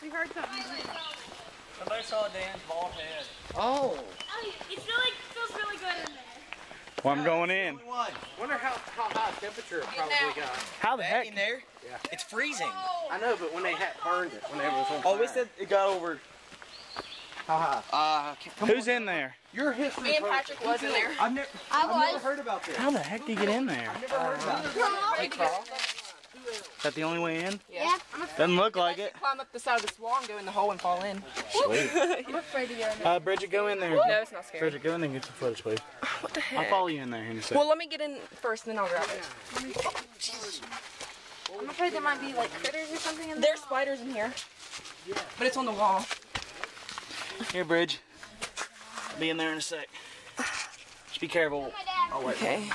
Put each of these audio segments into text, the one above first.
We heard something. Somebody saw Dan's bald head. Oh. Feels really good in there. Well, I'm going in. Wonder how high temperature it probably got. How the heck? In there? Yeah. It's freezing. I know, but when they had burned it, when they was on fire. Oh, we said it got over. How high? Who's in there? Your history. Me and Patrick was in there. I've never heard about this. How the heck do you get in there? I've never heard about it. Is that the only way in? Yeah. Doesn't look like it. Climb up the side of this wall and go in the hole and fall in. I'm afraid to go in there. Bridget, go in there. No, it's not scary. Bridget, go in there and get some footage, please. What the I'll heck? follow you in there in a second. Well, let me get in first, and then I'll grab it. I'm afraid there might be like critters or something in there. There's spiders in here, but it's on the wall. Here, Bridge. I'll be in there in a sec. Just be careful. I'll wait. Okay.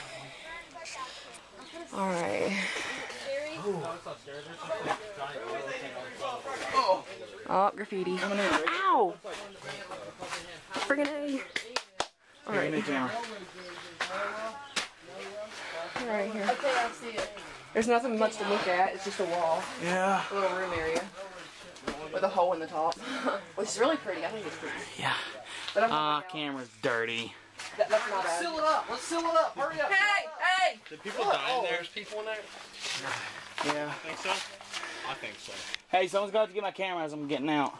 All right. Oh, graffiti. Ow! Friggin' A. All right. All right, here. Okay, I see it. There's nothing much to look at. It's just a wall. Yeah. A little room area with a hole in the top, which is really pretty. I think it's pretty. Yeah. But I'm Camera's dirty. that's not bad. Seal it up. Let's seal it up. Hurry up. Hey! Hey! Did people die in there? There's people in there? Yeah. Think so? I think so. Hey, someone's got to get my camera as I'm getting out.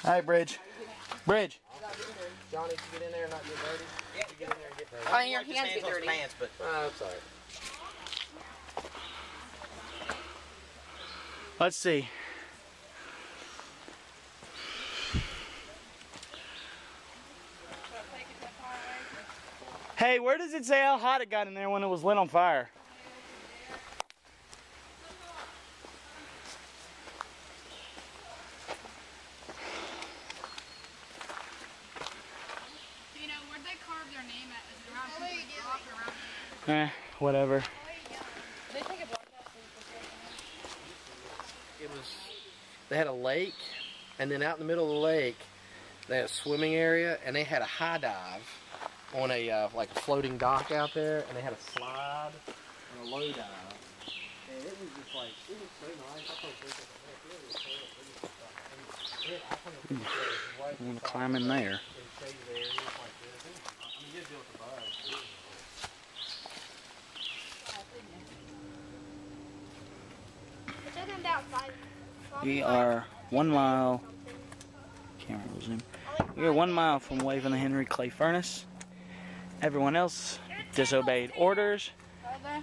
All right, Bridge. Bridge. Johnny, to get in there and not get dirty. Yeah, Get in there and get dirty. Oh, and your hands get dirty. Pants, but That's alright. Let's see. Hey, where does it say how hot it got in there when it was lit on fire? Do you know where'd they carve their name at? Is it around the rock or around? Whatever. They take a block out. It was. They had a lake, and then out in the middle of the lake, they had a swimming area, and they had a high dive on a like a floating dock out there, and they had a slide and a low dive. And it was just like it was so nice. I thought I'm gonna climb in there. We are 1 mile. Camera will zoom. We are 1 mile from Waving the Henry Clay Furnace. Everyone else disobeyed orders,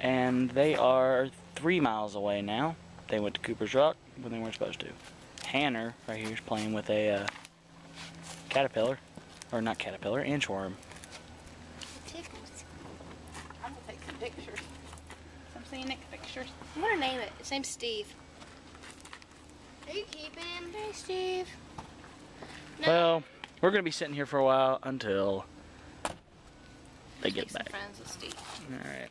and they are 3 miles away now. They went to Cooper's Rock when they weren't supposed to. Hanner right here is playing with a caterpillar, or not caterpillar, inchworm. I'm gonna take some pictures. Some scenic pictures. I'm gonna name it. His name's Steve. Are you keeping him? Hey, Steve. No. Well, we're gonna be sitting here for a while until they get Make some back. friends with Steve. All right.